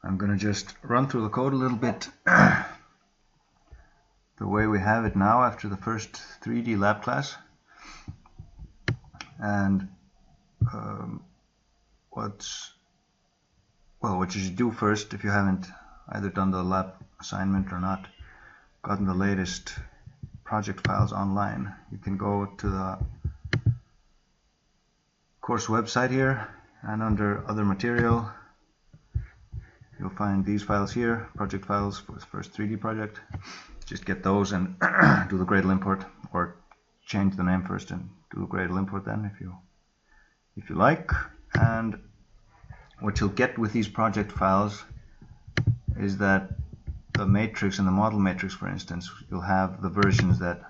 I'm going to just run through the code a little bit the way we have it now after the first 3D lab class. And what you should do first, if you haven't either done the lab assignment or not gotten the latest project files online, you can go to the course website here, and under other material you'll find these files here, project files for the first 3D project. Just get those and do the Gradle import, or change the name first and do the Gradle import then if you like. And what you'll get with these project files is that the matrix and the model matrix, for instance, you'll have the versions that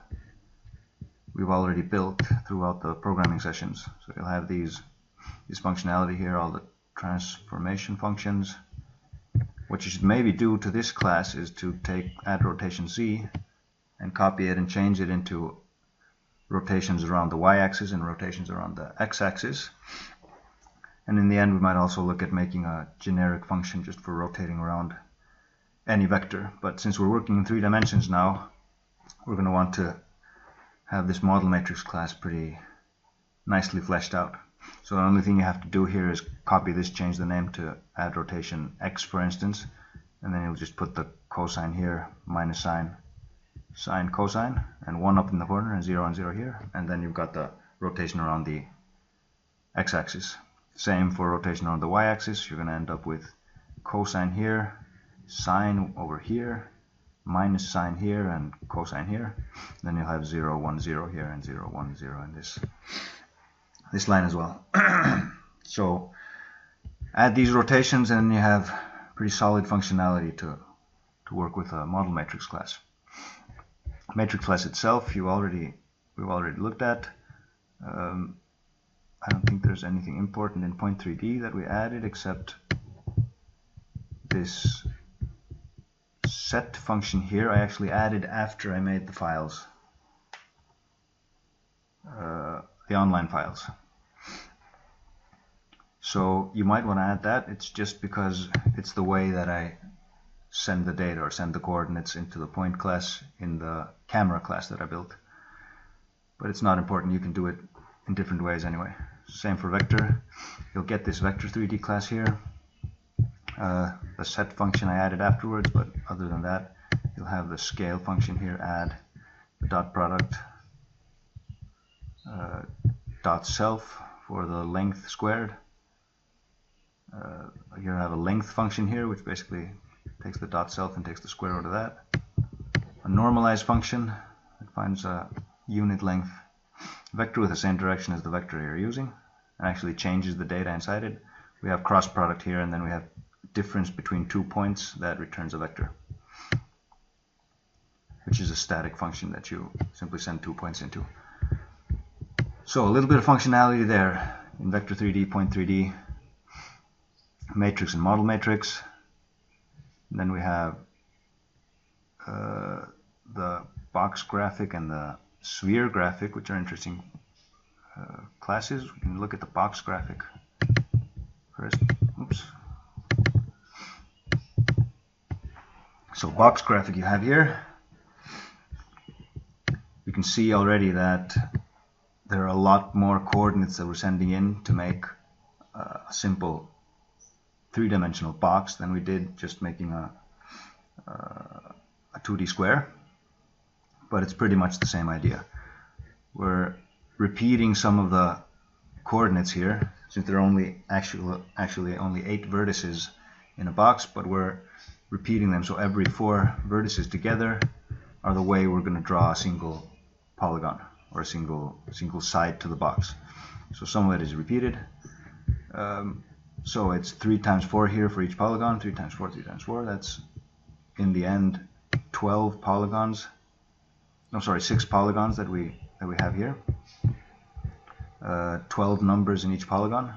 we've already built throughout the programming sessions. So you'll have these functionality here, all the transformation functions. What you should maybe do to this class is to take add rotation Z and copy it and change it into rotations around the y-axis and rotations around the x-axis. And in the end, we might also look at making a generic function just for rotating around any vector. But since we're working in 3 dimensions now, we're going to want to have this model matrix class pretty nicely fleshed out. So the only thing you have to do here is copy this, change the name to add rotation x, for instance, and then you'll just put the cosine here, minus sine, sine, cosine, and 1 up in the corner and 0 and 0 here, and then you've got the rotation around the x-axis. Same for rotation around the y-axis. You're going to end up with cosine here, sine over here, minus sine here, and cosine here. Then you'll have 0, 1, 0 here, and 0, 1, 0 in this line as well. So add these rotations and you have pretty solid functionality to work with a model matrix class. Matrix class itself we've already looked at. I don't think there's anything important in point 3D that we added except this set function here. I actually added after I made the files, the online files. So you might want to add that. It's just because it's the way that I send the data or send the coordinates into the point class in the camera class that I built. But it's not important. You can do it in different ways anyway. Same for vector. You'll get this vector 3D class here. The set function I added afterwards, but other than that, you'll have the scale function here, add the dot product, dot self for the length squared. You have a length function here, which basically takes the dot self and takes the square root of that. A normalized function that finds a unit length vector with the same direction as the vector you're using and actually changes the data inside it. We have cross product here, and then we have difference between 2 points that returns a vector, which is a static function that you simply send 2 points into. So a little bit of functionality there in vector 3D, point 3D, matrix and model matrix. And then we have the box graphic and the sphere graphic, which are interesting classes. We can look at the box graphic first. Oops. So box graphic you have here. You can see already that there are a lot more coordinates that we're sending in to make a simple 3-dimensional box than we did just making a 2D square. But it's pretty much the same idea. We're repeating some of the coordinates here, since there are actually only 8 vertices in a box, but we're repeating them, so every 4 vertices together are the way we're going to draw a single polygon or a single side to the box. So some of it is repeated. So it's 3 times 4 here for each polygon, 3 times 4, 3 times 4. That's in the end 12 polygons. No, sorry, 6 polygons that we have here. 12 numbers in each polygon,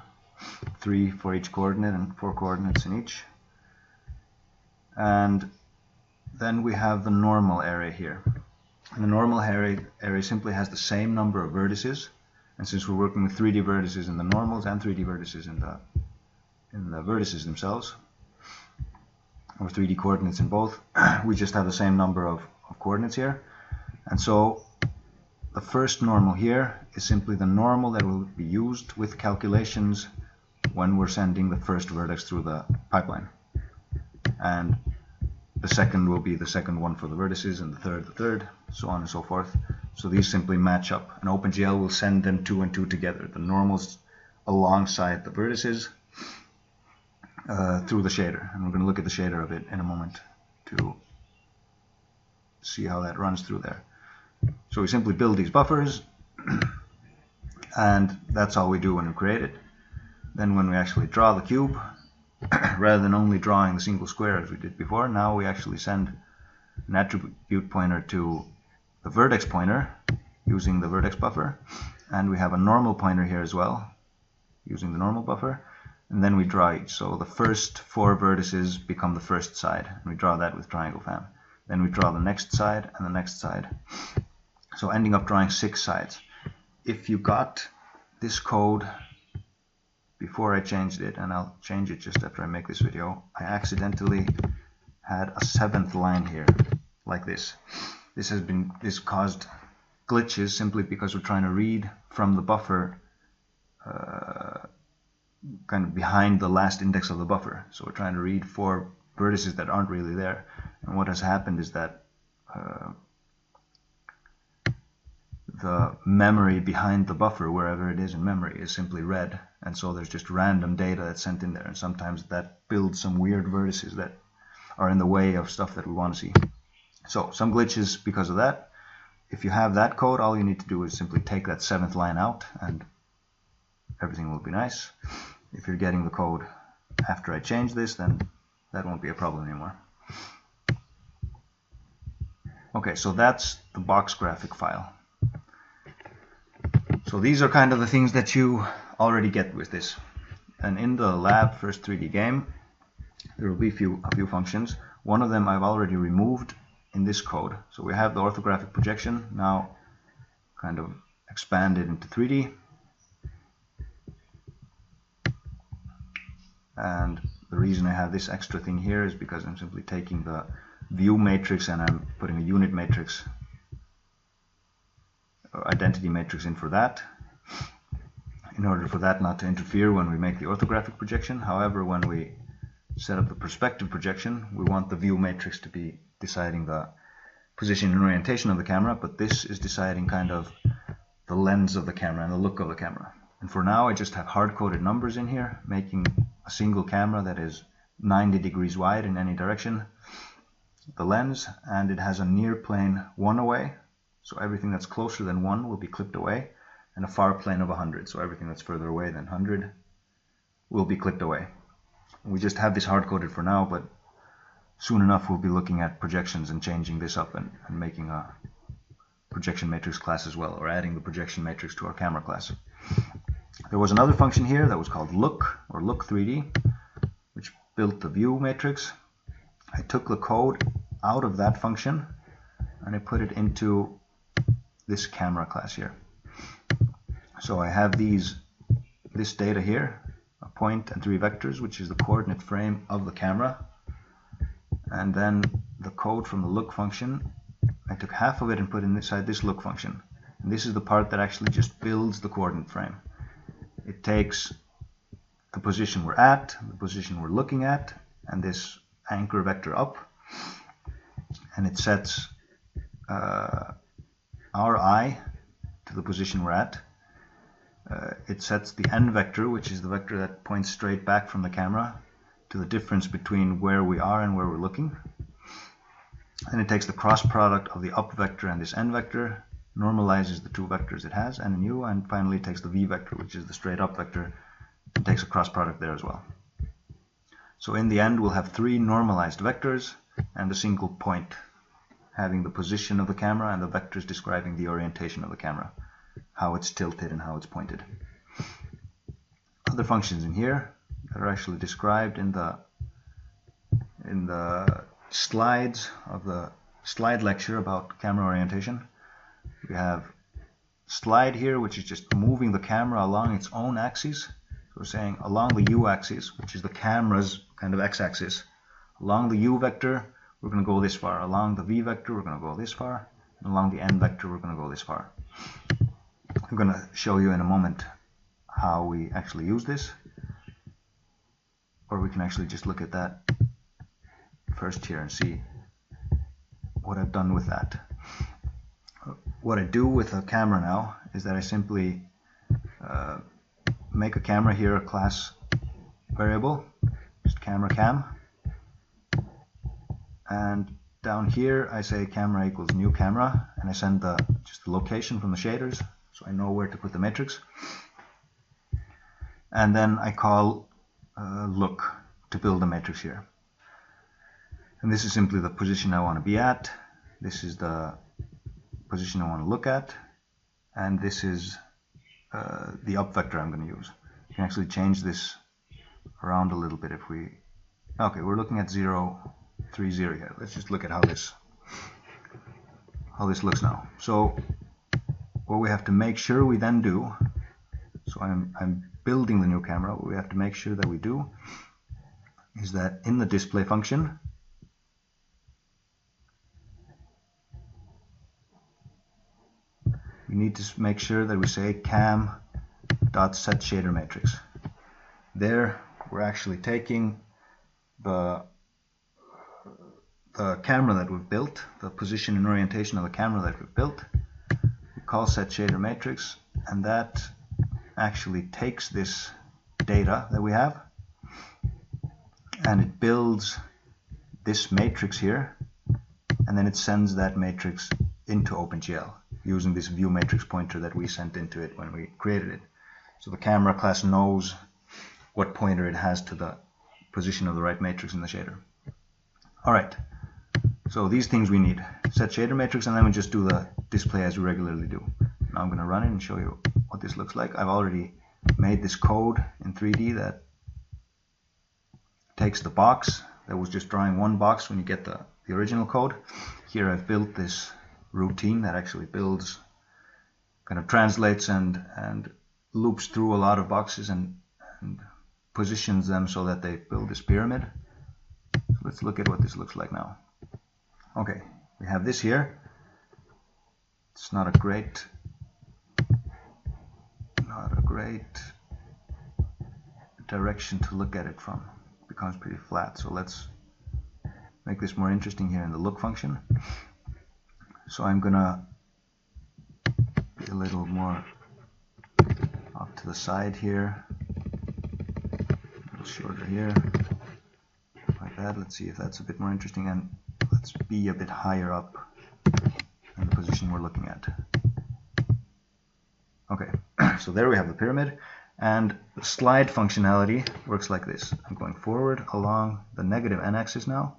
3 for each coordinate and 4 coordinates in each. And then we have the normal area here. And the normal area simply has the same number of vertices, and since we're working with 3D vertices in the normals and 3D vertices in the vertices themselves, or 3D coordinates in both. We just have the same number of coordinates here. And so the first normal here is simply the normal that will be used with calculations when we're sending the first vertex through the pipeline. And the second will be the second one for the vertices, and the third, so on and so forth. So these simply match up, and OpenGL will send them 2 and 2 together, the normals alongside the vertices through the shader. And we're going to look at the shader of it in a moment to see how that runs through there. So we simply build these buffers, and that's all we do when we create it. Then when we actually draw the cube, rather than only drawing the single square as we did before, now we actually send an attribute pointer to the vertex pointer using the vertex buffer, and we have a normal pointer here as well using the normal buffer, and then we draw each. So the first 4 vertices become the first side, and we draw that with triangle fan. Then we draw the next side and the next side, so ending up drawing 6 sides. If you got this code before I changed it, and I'll change it just after I make this video, I accidentally had a 7th line here, like this. This caused glitches simply because we're trying to read from the buffer kind of behind the last index of the buffer. So we're trying to read 4 vertices that aren't really there. And what has happened is that the memory behind the buffer, wherever it is in memory, is simply read, and so there's just random data that's sent in there, and sometimes that builds some weird vertices that are in the way of stuff that we want to see. So some glitches because of that. If you have that code, all you need to do is simply take that 7th line out and everything will be nice. If you're getting the code after I change this, then that won't be a problem anymore. Okay, so that's the box graphic file. So these are kind of the things that you already get with this. And in the lab first 3D game, there will be a few functions. One of them I've already removed in this code. So we have the orthographic projection now kind of expanded into 3D. And the reason I have this extra thing here is because I'm simply taking the view matrix and I'm putting a unit matrix or identity matrix in for that, in order for that not to interfere when we make the orthographic projection. However, when we set up the perspective projection, we want the view matrix to be deciding the position and orientation of the camera, but this is deciding kind of the lens of the camera and the look of the camera. And for now I just have hard-coded numbers in here, making a single camera that is 90 degrees wide in any direction, the lens, and it has a near plane 1 away, so everything that's closer than 1 will be clipped away, and a far plane of 100, so everything that's further away than 100 will be clipped away. We just have this hard-coded for now, but soon enough we'll be looking at projections and changing this up and making a projection matrix class as well, or adding the projection matrix to our camera class. There was another function here that was called look, or look3D, which built the view matrix. I took the code out of that function and I put it into this camera class here. So I have this data here, a point and 3 vectors, which is the coordinate frame of the camera, and then the code from the look function, I took half of it and put it inside this look function, and this is the part that actually just builds the coordinate frame. It takes the position we're at, the position we're looking at, and this anchor vector up, and it sets our eye to the position we're at. It sets the n vector, which is the vector that points straight back from the camera, to the difference between where we are and where we're looking. And it takes the cross product of the up vector and this n vector, normalizes the 2 vectors it has, n and u, and finally takes the v vector, which is the straight up vector, and takes a cross product there as well. So in the end we'll have 3 normalized vectors and a single point having the position of the camera and the vectors describing the orientation of the camera, how it's tilted and how it's pointed. Other functions in here that are actually described in the slides of the slide lecture about camera orientation. We have slide here, which is just moving the camera along its own axis. So we're saying along the u-axis, which is the camera's kind of x-axis, Along the u vector, we're going to go this far. Along the v vector, we're going to go this far. And along the n vector, we're going to go this far. I'm going to show you in a moment how we actually use this. Or we can actually just look at that first here and see what I've done with that. What I do with a camera now is that I simply make a camera here a class variable, just camera cam, and down here I say camera equals new camera, and I send just the location from the shaders so I know where to put the matrix, and then I call look to build a matrix here, and this is simply the position I want to be at, this is the position I want to look at, and this is the up vector I'm going to use. You can actually change this around a little bit if we... Okay, we're looking at 0, 3, 0 here. Let's just look at how this looks now. So what we have to make sure we then do, so I'm building the new camera, what we have to make sure that we do is that in the display function, we need to make sure that we say cam.setShaderMatrix. There we're actually taking the camera that we've built, the position and orientation of the camera that we've built. We call setShaderMatrix, and that actually takes this data that we have and it builds this matrix here, and then it sends that matrix into OpenGL using this view matrix pointer that we sent into it when we created it. So the camera class knows what pointer it has to the position of the right matrix in the shader. Alright, so these things we need. Set shader matrix, and then we just do the display as we regularly do. Now I'm going to run it and show you what this looks like. I've already made this code in 3D that takes the box that was just drawing one box when you get the original code. Here I've built this routine that actually builds, kind of translates and loops through a lot of boxes and positions them so that they build this pyramid. So let's look at what this looks like now. Okay, we have this here. It's not a great direction to look at it from. It becomes pretty flat. So let's make this more interesting here in the look function. So I'm gonna be a little more off to the side here, a little shorter here, like that. Let's see if that's a bit more interesting, and let's be a bit higher up in the position we're looking at. Okay, so there we have the pyramid, and the slide functionality works like this. I'm going forward along the negative n-axis now.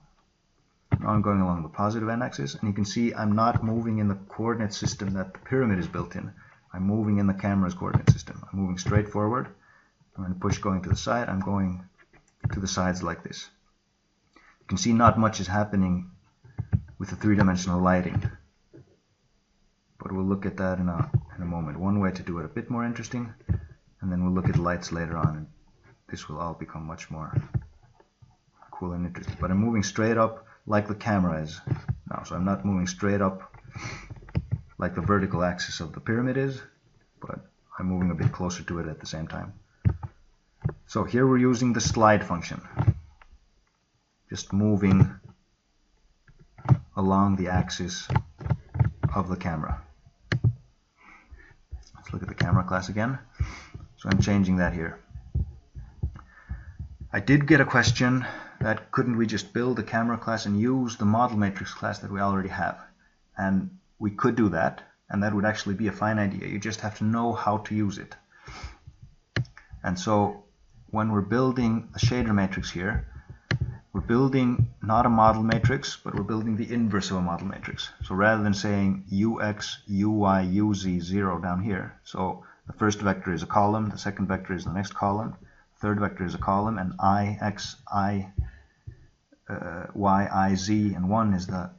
Now I'm going along the positive n-axis, and you can see I'm not moving in the coordinate system that the pyramid is built in. I'm moving in the camera's coordinate system. I'm moving straight forward. I'm going to push going to the side. I'm going to the sides like this. You can see not much is happening with the three-dimensional lighting, but we'll look at that in a moment. One way to do it a bit more interesting, and then we'll look at lights later on, and this will all become much more cool and interesting. But I'm moving straight up like the camera is now, so I'm not moving straight up like the vertical axis of the pyramid is, but I'm moving a bit closer to it at the same time. So here we're using the slide function, just moving along the axis of the camera. Let's look at the camera class again. So I'm changing that here. I did get a question that couldn't we just build a camera class and use the model matrix class that we already have? And we could do that, and that would actually be a fine idea. You just have to know how to use it. And so when we're building a shader matrix here, we're building not a model matrix, but we're building the inverse of a model matrix. So rather than saying ux, uy, uz, 0 down here, so the first vector is a column, the second vector is the next column, third vector is a column, and I, x, I, y, I, z, and 1 is the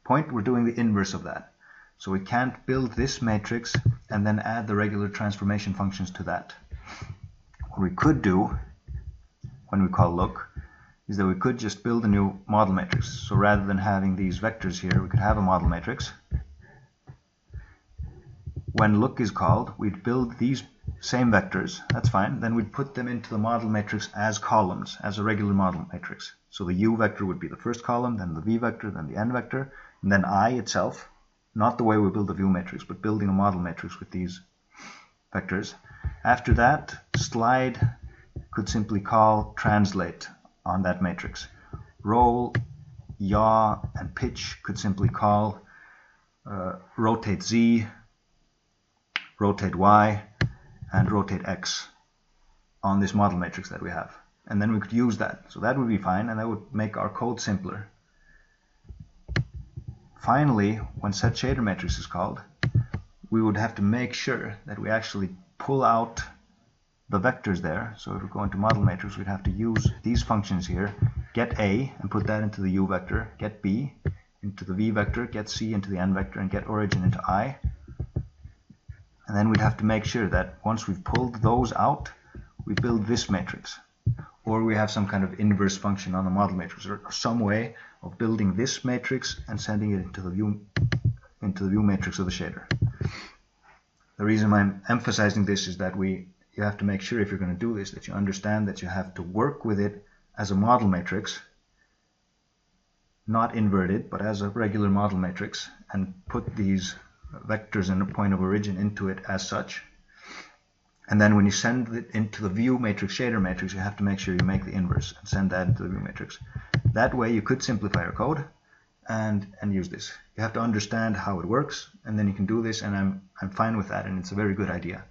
point. We're doing the inverse of that. So we can't build this matrix and then add the regular transformation functions to that. What we could do when we call look is that we could just build a new model matrix. So rather than having these vectors here, we could have a model matrix. When look is called, we'd build these same vectors, that's fine, then we'd put them into the model matrix as columns, as a regular model matrix. So the u vector would be the first column, then the v vector, then the n vector, and then I itself, not the way we build the view matrix, but building a model matrix with these vectors. After that, slide could simply call translate on that matrix. Roll, yaw, and pitch could simply call rotate z, rotate y, and rotate x on this model matrix that we have. And then we could use that. So that would be fine, and that would make our code simpler. Finally, when set shader matrix is called, we would have to make sure that we actually pull out the vectors there. So if we go into model matrix, we'd have to use these functions here, get a and put that into the u vector, get b into the v vector, get c into the n vector, and get origin into I. And then we'd have to make sure that once we've pulled those out, we build this matrix. Or we have some kind of inverse function on the model matrix, or some way of building this matrix and sending it into the view matrix of the shader. The reason I'm emphasizing this is that you have to make sure, if you're going to do this, that you understand that you have to work with it as a model matrix, not inverted, but as a regular model matrix, and put these vectors and a point of origin into it as such. And then when you send it into the view matrix shader matrix, you have to make sure you make the inverse and send that into the view matrix. That way you could simplify your code and use this. You have to understand how it works, and then you can do this, and I'm fine with that, and it's a very good idea.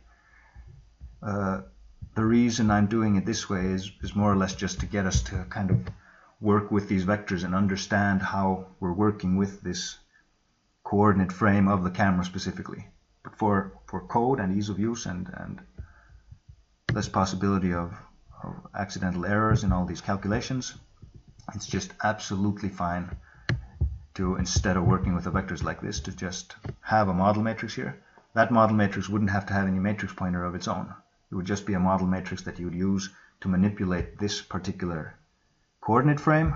The reason I'm doing it this way is more or less just to get us to kind of work with these vectors and understand how we're working with this coordinate frame of the camera specifically. But for code and ease of use and less possibility of accidental errors in all these calculations, it's just absolutely fine to, instead of working with the vectors like this, to just have a model matrix here. That model matrix wouldn't have to have any matrix pointer of its own. It would just be a model matrix that you would use to manipulate this particular coordinate frame,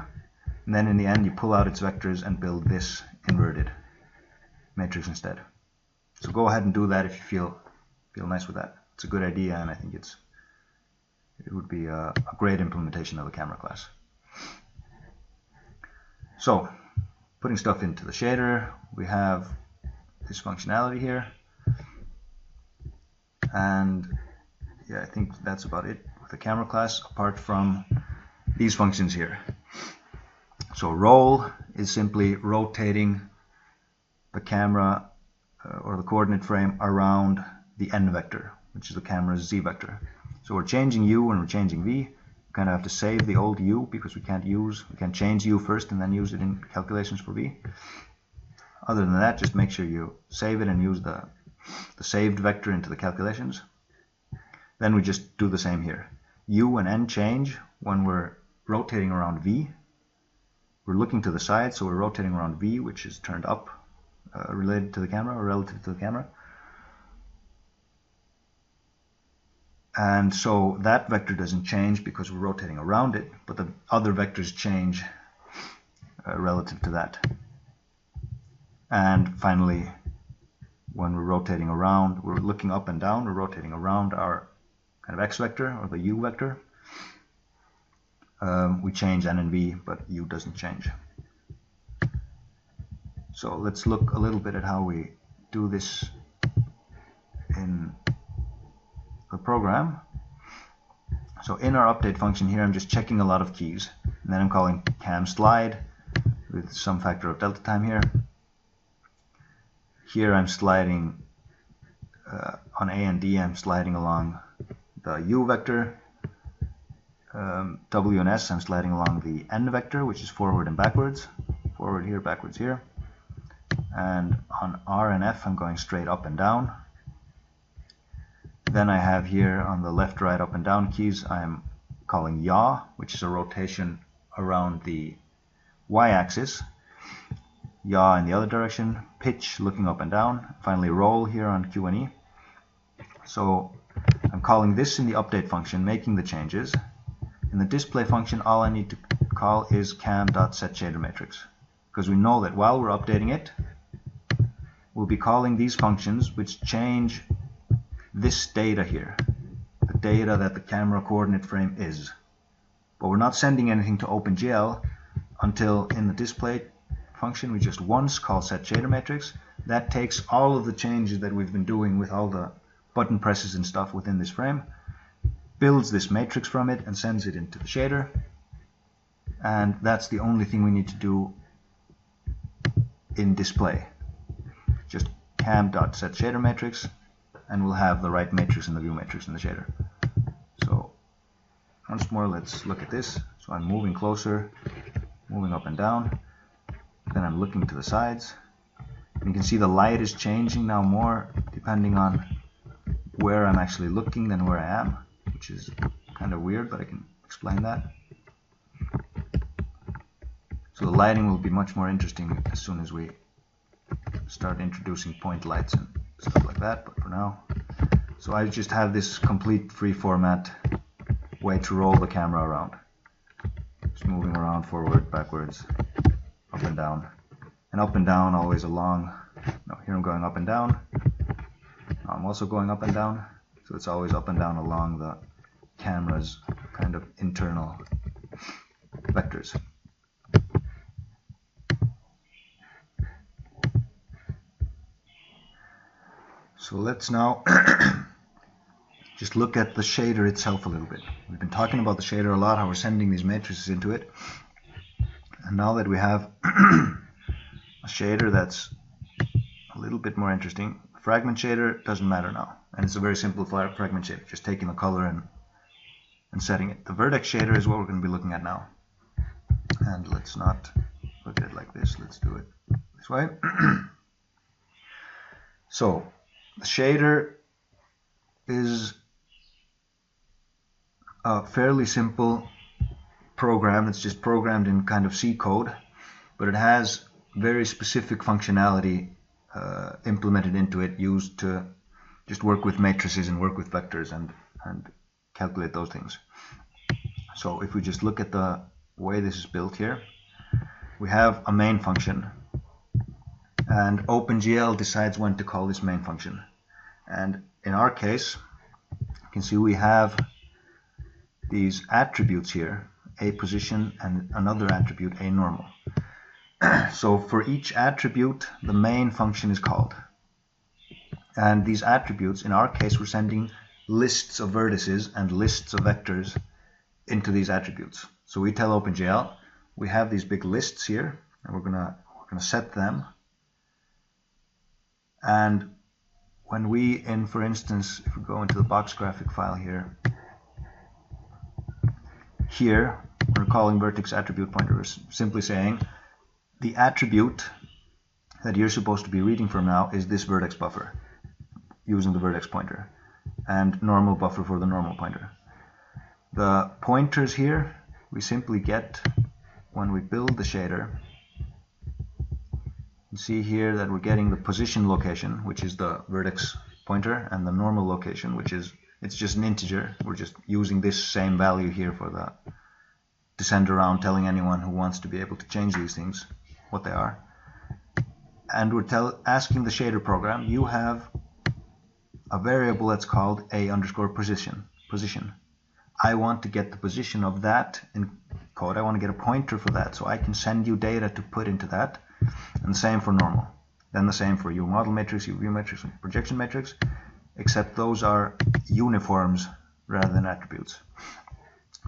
and then in the end you pull out its vectors and build this inverted matrix instead. So go ahead and do that if you feel nice with that. It's a good idea, and I think it would be a great implementation of the camera class. So, putting stuff into the shader, we have this functionality here, and yeah, I think that's about it with the camera class, apart from these functions here. So roll is simply rotating the camera or the coordinate frame around the n vector, which is the camera's z vector. So we're changing u and we're changing v. We kind of have to save the old u because we can't change u first and then use it in calculations for v. Other than that, just make sure you save it and use the saved vector into the calculations. Then we just do the same here. U and n change when we're rotating around v. We're looking to the side, so we're rotating around v, which is turned up, related to the camera or relative to the camera. And so that vector doesn't change because we're rotating around it, but the other vectors change relative to that. And finally, when we're rotating around, we're looking up and down, we're rotating around our kind of x vector or the u vector. We change n and v, but u doesn't change. So let's look a little bit at how we do this in the program. So in our update function here, I'm just checking a lot of keys, and then I'm calling cam slide with some factor of delta time here. Here I'm sliding on A and D, I'm sliding along the u vector. W and S, I'm sliding along the n vector, which is forward and backwards. Forward here, backwards here. And on R and F, I'm going straight up and down. Then I have here on the left, right, up and down keys, I'm calling yaw, which is a rotation around the y-axis. Yaw in the other direction, pitch looking up and down, finally roll here on Q and E. So I'm calling this in the update function, making the changes. In the display function, all I need to call is cam.setShaderMatrix, because we know that while we're updating it, we'll be calling these functions which change this data here, the data that the camera coordinate frame is. But we're not sending anything to OpenGL until in the display function we just once call setShaderMatrix. That takes all of the changes that we've been doing with all the button presses and stuff within this frame, builds this matrix from it and sends it into the shader, and that's the only thing we need to do in display. Just cam.setShaderMatrix, and we'll have the right matrix in the view matrix in the shader. So once more, let's look at this. So I'm moving closer, moving up and down, then I'm looking to the sides. And you can see the light is changing now more depending on where I'm actually looking than where I am, which is kind of weird, but I can explain that. So the lighting will be much more interesting as soon as we start introducing point lights and stuff like that, but for now. So I just have this complete free format way to roll the camera around. Just moving around forward, backwards, up and down. And up and down always along. No, here I'm going up and down. Now I'm also going up and down. So it's always up and down along the camera's kind of internal vectors. So let's now just look at the shader itself a little bit. We've been talking about the shader a lot, how we're sending these matrices into it. And now that we have a shader that's a little bit more interesting, fragment shader doesn't matter now. And it's a very simple fragment shader, just taking the color and setting it. The vertex shader is what we're going to be looking at now. And let's not look at it like this, let's do it this way. So the shader is a fairly simple program. It's just programmed in kind of C code, but it has very specific functionality implemented into it, used to just work with matrices and work with vectors and calculate those things. So if we just look at the way this is built here, we have a main function, and OpenGL decides when to call this main function. And in our case, you can see we have these attributes here, a position and another attribute, a normal. So for each attribute, the main function is called. And these attributes, in our case, we're sending lists of vertices and lists of vectors into these attributes. So we tell OpenGL, we have these big lists here, and we're gonna set them. And when we, for instance, if we go into the box graphic file here, we're calling vertex attribute pointer. We're simply saying the attribute that you're supposed to be reading from now is this vertex buffer, using the vertex pointer, and normal buffer for the normal pointer. The pointers here we simply get when we build the shader. You see here that we're getting the position location, which is the vertex pointer, and the normal location, which is, it's just an integer. We're just using this same value here for the to send around, telling anyone who wants to be able to change these things what they are. And we're asking the shader program, you have a variable that's called a_position. I want to get the position of that in code. I want to get a pointer for that, so I can send you data to put into that. And the same for normal. Then the same for your model matrix, your view matrix, and projection matrix, except those are uniforms rather than attributes.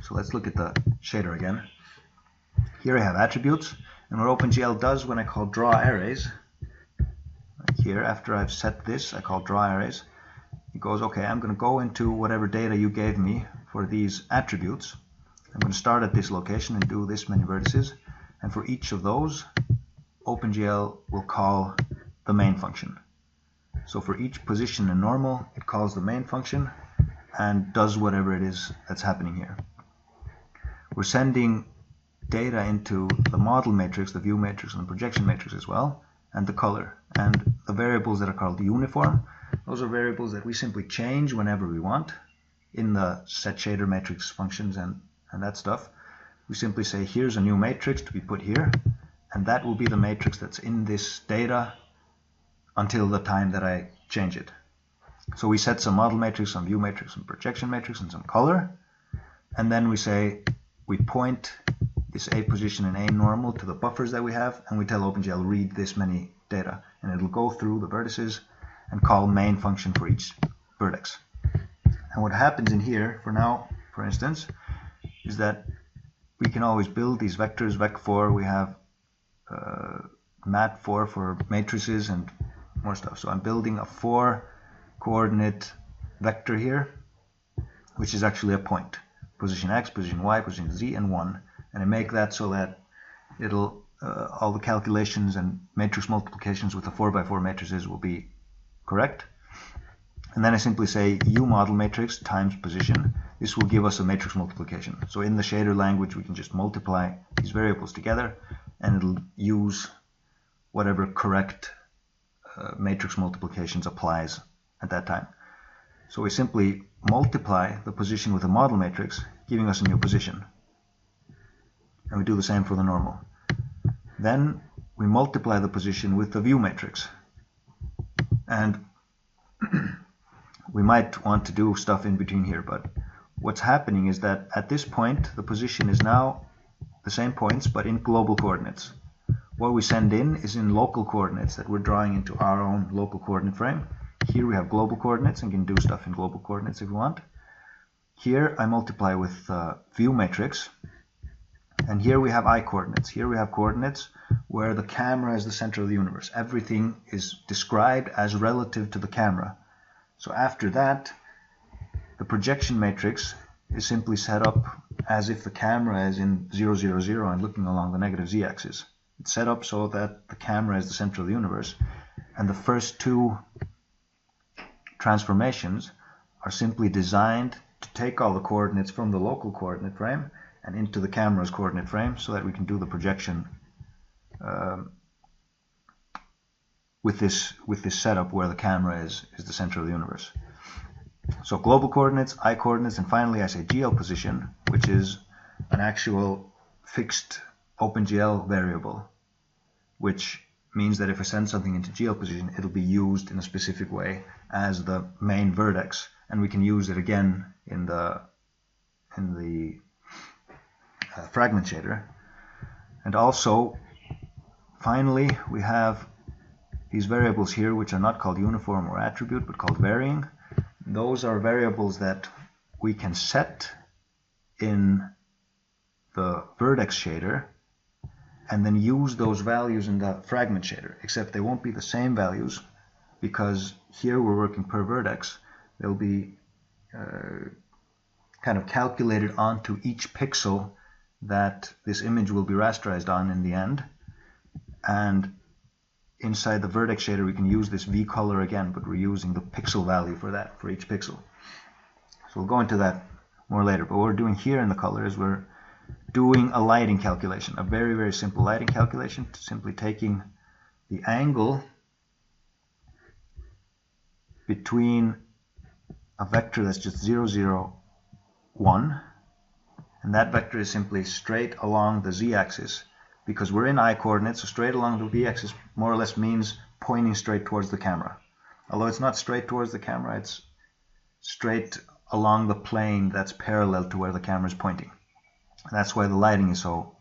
So let's look at the shader again. Here I have attributes, and what OpenGL does when I call draw arrays, here after I've set this, I call draw arrays. It goes, okay, I'm going to go into whatever data you gave me for these attributes. I'm going to start at this location and do this many vertices, and for each of those, OpenGL will call the main function. So for each position in normal, it calls the main function and does whatever it is that's happening here. We're sending data into the model matrix, the view matrix, and the projection matrix as well, and the color. And the variables that are called uniform, those are variables that we simply change whenever we want in the setShaderMatrix functions and that stuff. we simply say here's a new matrix to be put here, and that will be the matrix that's in this data until the time that I change it. So we set some model matrix, some view matrix, some projection matrix, and some color, and then we say we point this A position and A normal to the buffers that we have, and we tell OpenGL read this many data, and it'll go through the vertices and call main function for each vertex. And what happens in here for now, for instance, is that we can always build these vectors. Vec4, we have mat4 for matrices and more stuff. So I'm building a 4-coordinate vector here, which is actually a point. Position x, position y, position z, and 1. And I make that so that it'll all the calculations and matrix multiplications with the 4x4 matrices will be correct. And then I simply say u model matrix times position. This will give us a matrix multiplication. So in the shader language, we can just multiply these variables together, and it'll use whatever correct matrix multiplications applies at that time. So we simply multiply the position with a model matrix, giving us a new position. And we do the same for the normal. Then we multiply the position with the view matrix. And we might want to do stuff in between here, but what's happening is that at this point, the position is now the same points, but in global coordinates. What we send in is in local coordinates that we're drawing into our own local coordinate frame. Here we have global coordinates and can do stuff in global coordinates if we want. Here I multiply with view matrix, and here we have I coordinates. Here we have coordinates where the camera is the center of the universe. Everything is described as relative to the camera. So after that, the projection matrix is simply set up as if the camera is in 0, 0, 0 and looking along the negative z-axis. It's set up so that the camera is the center of the universe, and the first two transformations are simply designed to take all the coordinates from the local coordinate frame and into the camera's coordinate frame so that we can do the projection with this setup where the camera is the center of the universe. So global coordinates, I coordinates, and finally I say GL position, which is an actual fixed OpenGL variable, which means that if I send something into GL position, it'll be used in a specific way as the main vertex, and we can use it again in the fragment shader. And also, finally, we have these variables here, which are not called uniform or attribute, but called varying. Those are variables that we can set in the vertex shader and then use those values in the fragment shader, except they won't be the same values because here we're working per vertex. They'll be kind of calculated onto each pixel that this image will be rasterized on in the end. And inside the vertex shader we can use this V color again, but we're using the pixel value for that, for each pixel. So we'll go into that more later, but what we're doing here in the color is we're doing a lighting calculation, a very, very simple lighting calculation, simply taking the angle between a vector that's just 0, 0, 1, and that vector is simply straight along the z-axis, because we're in I coordinates, so straight along the v-axis more or less means pointing straight towards the camera. Although it's not straight towards the camera, it's straight along the plane that's parallel to where the camera is pointing. And that's why the lighting is so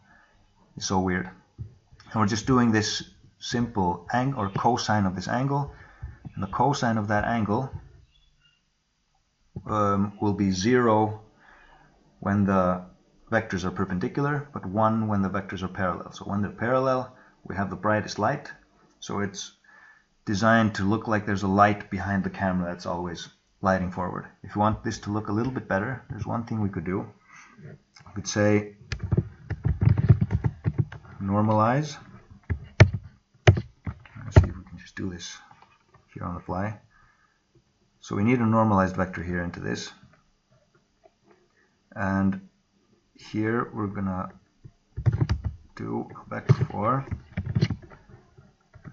weird. And we're just doing this simple angle or cosine of this angle, and the cosine of that angle will be 0 when the vectors are perpendicular, but 1 when the vectors are parallel. So when they're parallel, we have the brightest light. So it's designed to look like there's a light behind the camera that's always lighting forward. If you want this to look a little bit better, there's one thing we could do. We could say normalize. Let's see if we can just do this here on the fly. So we need a normalized vector here into this. And here we're gonna do vec4.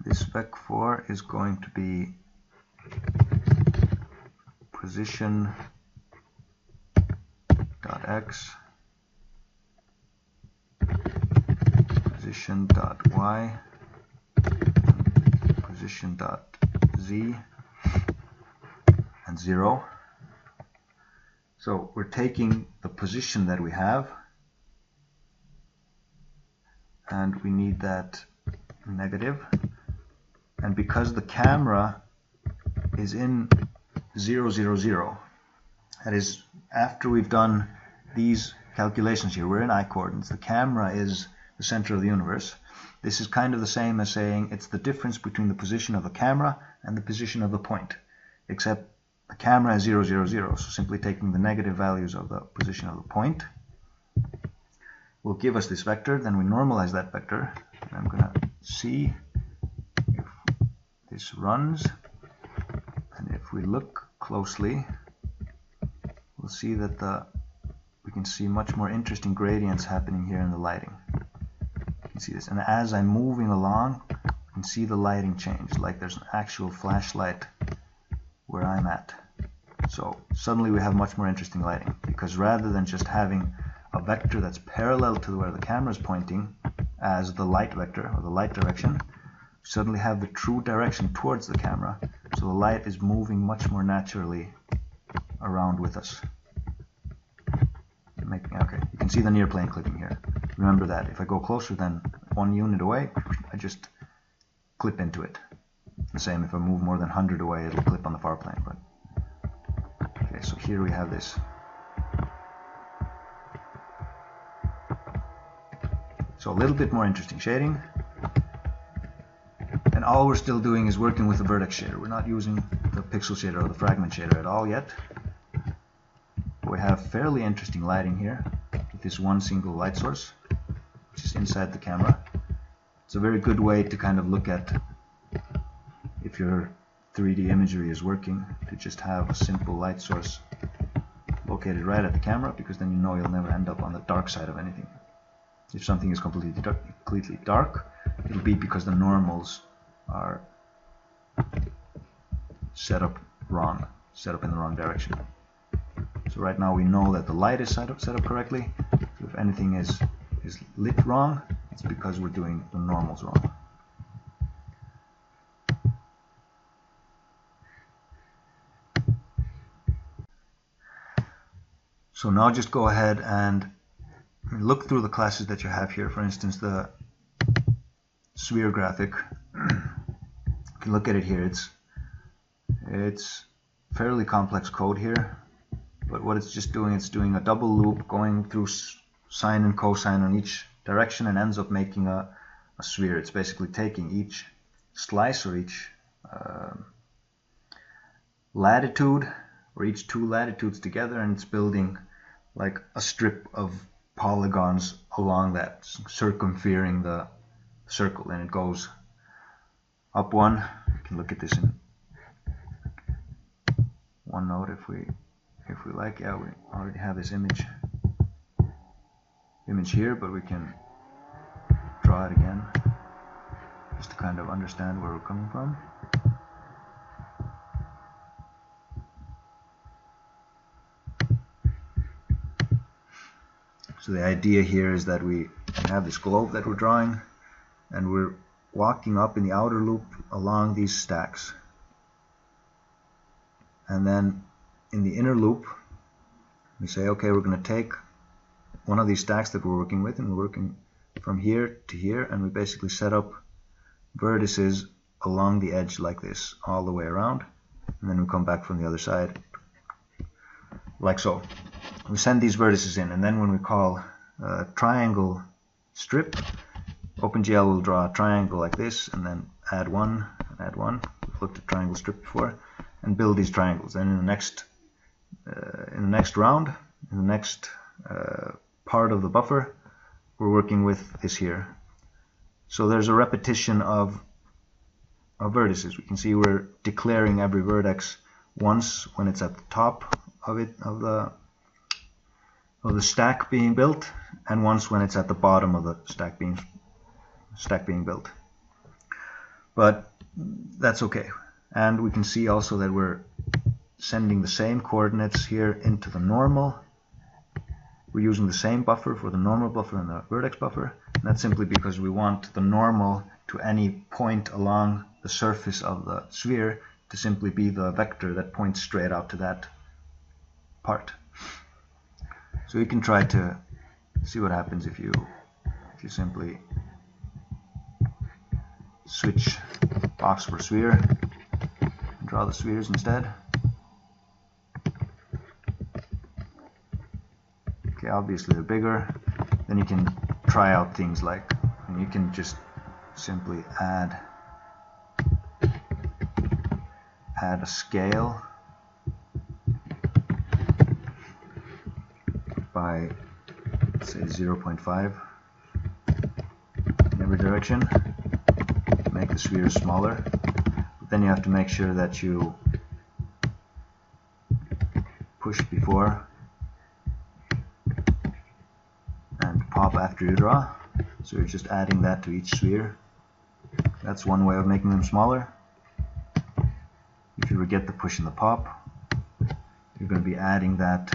This vec4 is going to be position dot x position.y, position.z, and 0. So we're taking the position that we have, and we need that negative. And because the camera is in 0, 0, 0, that is, after we've done these calculations here, we're in I-coordinates, the camera is the center of the universe. This is kind of the same as saying it's the difference between the position of the camera and the position of the point, except the camera is 0, 0, 0, so simply taking the negative values of the position of the point will give us this vector. Then we normalize that vector, and I'm going to see if this runs, and if we look closely, we'll see that we can see much more interesting gradients happening here in the lighting. You can see this, and as I'm moving along, you can see the lighting change, like there's an actual flashlight where I'm at. So suddenly we have much more interesting lighting, because rather than just having a vector that's parallel to where the camera is pointing as the light vector or the light direction, we suddenly have the true direction towards the camera, so the light is moving much more naturally around with us. Okay, you can see the near plane clipping here. Remember that if I go closer than 1 unit away, I just clip into it. The same if I move more than 100 away, it'll clip on the far plane. But okay, so here we have this. So a little bit more interesting shading. And all we're still doing is working with the vertex shader. We're not using the pixel shader or the fragment shader at all yet. But we have fairly interesting lighting here with this one single light source, which is inside the camera. It's a very good way to kind of look at if your 3D imagery is working, to just have a simple light source located right at the camera, because then you know you'll never end up on the dark side of anything. If something is completely dark, it'll be because the normals are set up wrong, set up in the wrong direction. So right now we know that the light is set up correctly. So if anything is lit wrong, it's because we're doing the normals wrong. So now just go ahead and look through the classes that you have here. For instance, the sphere graphic. You can look at it here. It's fairly complex code here, but what it's just doing, it's doing a double loop going through sine and cosine on each direction and ends up making a sphere. It's basically taking each slice or each latitude or each two latitudes together, and it's building like a strip of polygons along that, circumferring the circle, and it goes up one. You can look at this in OneNote if we like. Yeah, we already have this image here, but we can draw it again just to kind of understand where we're coming from. So the idea here is that we have this globe that we're drawing, and we're walking up in the outer loop along these stacks. And then in the inner loop, we say, okay, we're going to take one of these stacks that we're working with, and we're working from here to here, and we basically set up vertices along the edge like this, all the way around, and then we come back from the other side, like so. We send these vertices in, and then when we call triangle strip, OpenGL will draw a triangle like this, and then add one, and add one. We've looked at triangle strip before, and build these triangles. And in the next round, in the next part of the buffer, we're working with this here. So there's a repetition of vertices. We can see we're declaring every vertex once when it's at the top of the stack being built, and once when it's at the bottom of the stack being built. But that's okay. And we can see also that we're sending the same coordinates here into the normal. We're using the same buffer for the normal buffer and the vertex buffer, That's simply because we want the normal to any point along the surface of the sphere to simply be the vector that points straight out to that part. So you can try to see what happens if you simply switch box for sphere and draw the spheres instead. Okay, obviously they're bigger. Then you can try out things like, and you can just simply add a scale by, say, 0.5 in every direction. Make the sphere smaller. But then you have to make sure that you push before and pop after you draw. So you're just adding that to each sphere. That's one way of making them smaller. If you forget the push and the pop, you're going to be adding that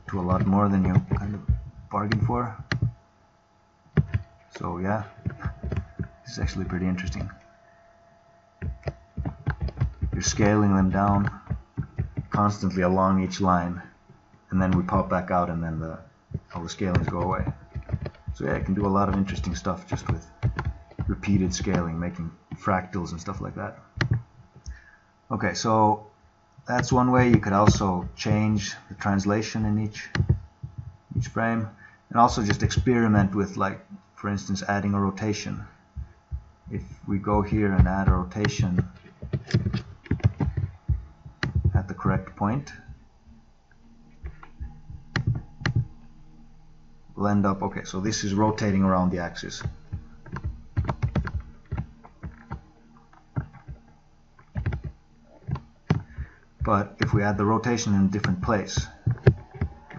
to a lot more than you kind of bargained for. So yeah, this is actually pretty interesting. You're scaling them down constantly along each line, and then we pop back out, and then all the scalings go away. So yeah, you can do a lot of interesting stuff just with repeated scaling, making fractals and stuff like that. Okay, so that's one way. You could also change the translation in each frame, and also just experiment with, like, for instance, adding a rotation. If we go here and add a rotation at the correct point, we'll end up, okay, so this is rotating around the axis. But if we add the rotation in a different place,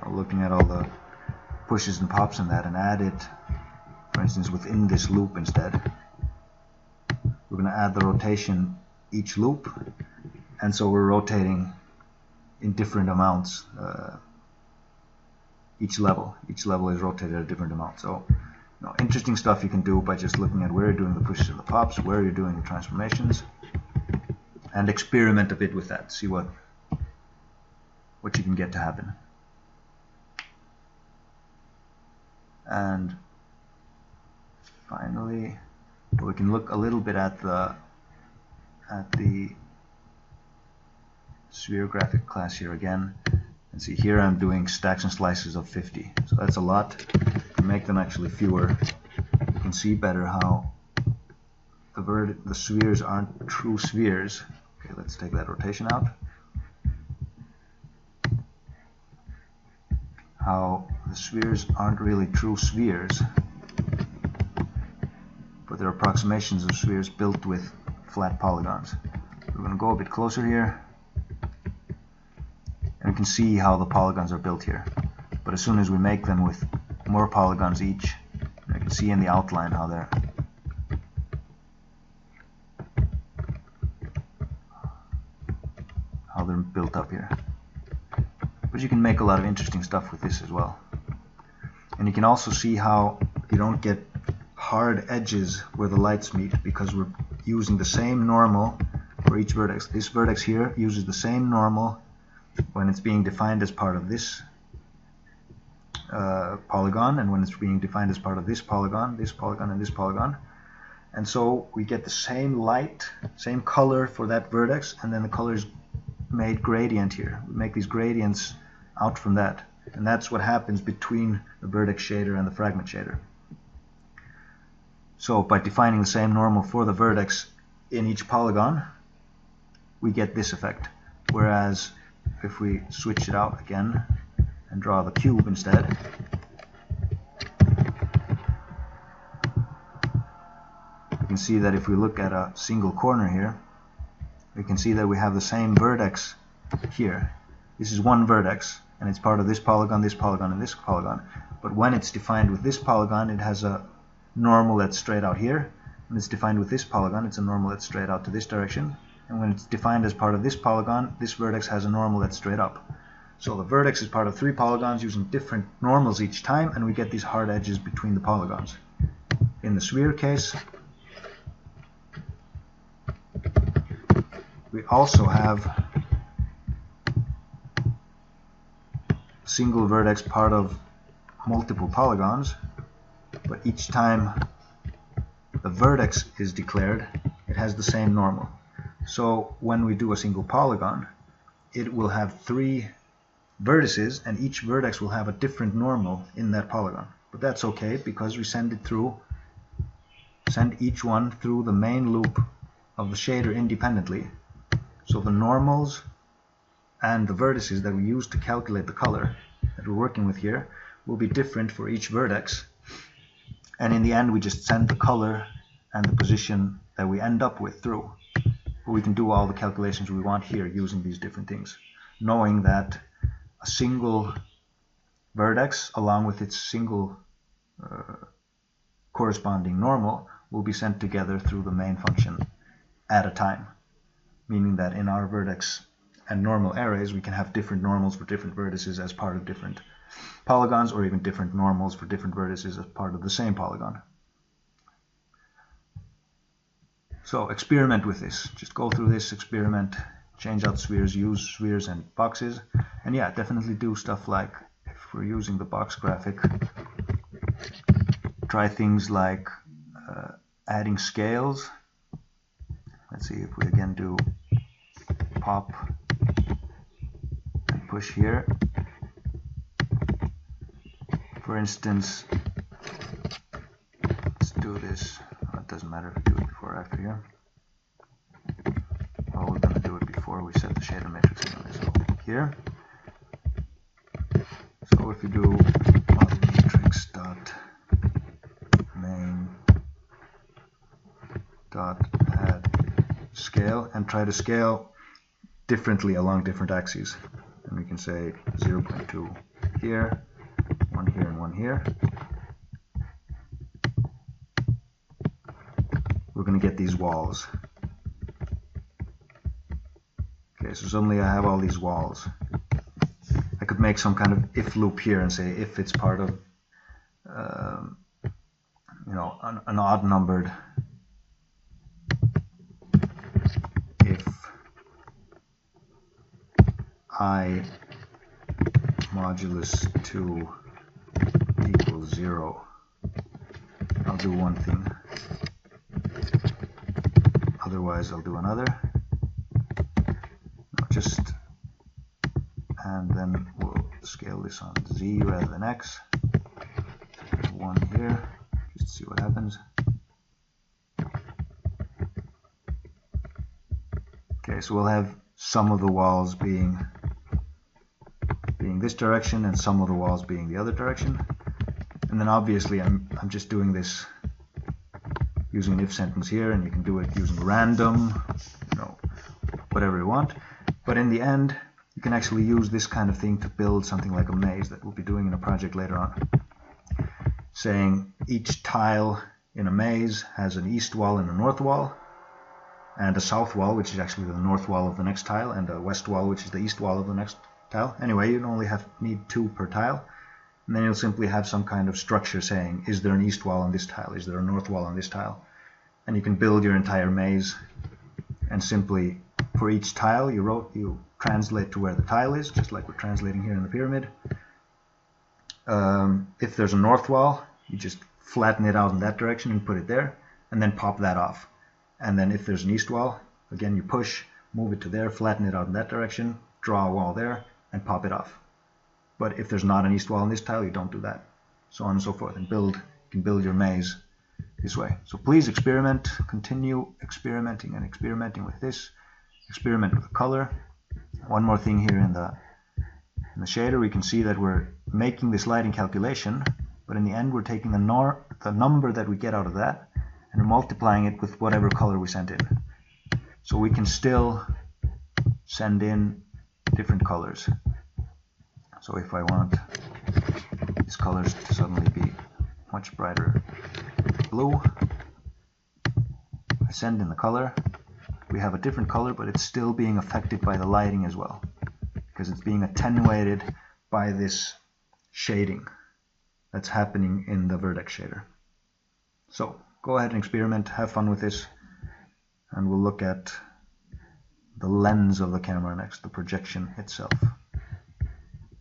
looking at all the pushes and pops in that, and add it, for instance, within this loop instead, we're going to add the rotation each loop, and so we're rotating in different amounts. Each level is rotated at a different amount. So, interesting stuff you can do by just looking at where you're doing the pushes and the pops, where you're doing the transformations, and experiment a bit with that. See what you can get to happen. And finally, we can look a little bit at the sphere graphic class here again, and see here I'm doing stacks and slices of 50. So that's a lot. To make them actually fewer, you can see better how the spheres aren't true spheres. Okay, let's take that rotation out. How the spheres aren't really true spheres, but they're approximations of spheres built with flat polygons. We're going to go a bit closer here, and we can see how the polygons are built here. But as soon as we make them with more polygons each, you can see in the outline how they're built up here. But you can make a lot of interesting stuff with this as well. And you can also see how you don't get hard edges where the lights meet, because we're using the same normal for each vertex. This vertex here uses the same normal when it's being defined as part of this polygon, and when it's being defined as part of this polygon, and this polygon. And so we get the same light, same color for that vertex, and then the color is made gradient here. We make these gradients out from that, and that's what happens between the vertex shader and the fragment shader. So by defining the same normal for the vertex in each polygon, we get this effect. Whereas if we switch it out again and draw the cube instead, we can see that if we look at a single corner here, we can see that we have the same vertex here. This is one vertex, and it's part of this polygon, and this polygon. But when it's defined with this polygon, it has a normal that's straight out here. When it's defined with this polygon, it's a normal that's straight out to this direction. And when it's defined as part of this polygon, this vertex has a normal that's straight up. So the vertex is part of 3 polygons using different normals each time, and we get these hard edges between the polygons. In the sphere case, we also have a single vertex part of multiple polygons, but each time the vertex is declared, it has the same normal. So when we do a single polygon, it will have 3 vertices, and each vertex will have a different normal in that polygon. But that's okay, because we send each one through the main loop of the shader independently. So the normals and the vertices that we use to calculate the color that we're working with here will be different for each vertex, and in the end we just send the color and the position that we end up with through. But we can do all the calculations we want here using these different things, knowing that a single vertex along with its single corresponding normal will be sent together through the main function at a time, meaning that in our vertex and normal arrays we can have different normals for different vertices as part of different polygons, or even different normals for different vertices as part of the same polygon. So experiment with this. Just go through this, experiment, change out spheres, use spheres and boxes, and yeah, definitely do stuff like, if we're using the box graphic, try things like adding scales. Let's see if we again do pop and push here. For instance, let's do this. It doesn't matter if we do it before or after here. Well, we're going to do it before we set the shader matrix anyway. So here. So if you do model matrix dot main dot add scale, and try to scale differently along different axes, and we can say 0.2 here, 1 here, and 1 here. We're going to get these walls. Okay, so suddenly I have all these walls. I could make some kind of if loop here and say if it's part of an odd numbered, if I modulus 2 equals 0, I'll do one thing, otherwise I'll do another. And then we'll scale this on Z rather than X. 1 here, just to see what happens. Okay, so we'll have some of the walls being this direction and some of the walls being the other direction. And then obviously I'm just doing this using an if sentence here, and you can do it using random, whatever you want. But in the end, you can actually use this kind of thing to build something like a maze that we'll be doing in a project later on. Saying each tile in a maze has an east wall and a north wall, and a south wall, which is actually the north wall of the next tile, and a west wall, which is the east wall of the next tile. Anyway, you only need 2 per tile, and then you'll simply have some kind of structure saying, is there an east wall on this tile? Is there a north wall on this tile? And you can build your entire maze, and simply for each tile you translate to where the tile is, just like we're translating here in the pyramid. If there's a north wall, you just flatten it out in that direction and put it there, and then pop that off. And then if there's an east wall, again you push, move it to there, flatten it out in that direction, draw a wall there, and pop it off. But if there's not an east wall in this tile, you don't do that. So on and so forth, and you can build your maze this way. So please experiment, continue experimenting and experimenting with this. Experiment with the color. One more thing here in the shader, we can see that we're making this lighting calculation, but in the end we're taking the number that we get out of that and we're multiplying it with whatever color we sent in. So we can still send in different colors. So if I want these colors to suddenly be much brighter blue, I send in the color. We have a different color, but it's still being affected by the lighting as well. because it's being attenuated by this shading that's happening in the vertex shader. So go ahead and experiment, have fun with this, and we'll look at the lens of the camera next, the projection itself.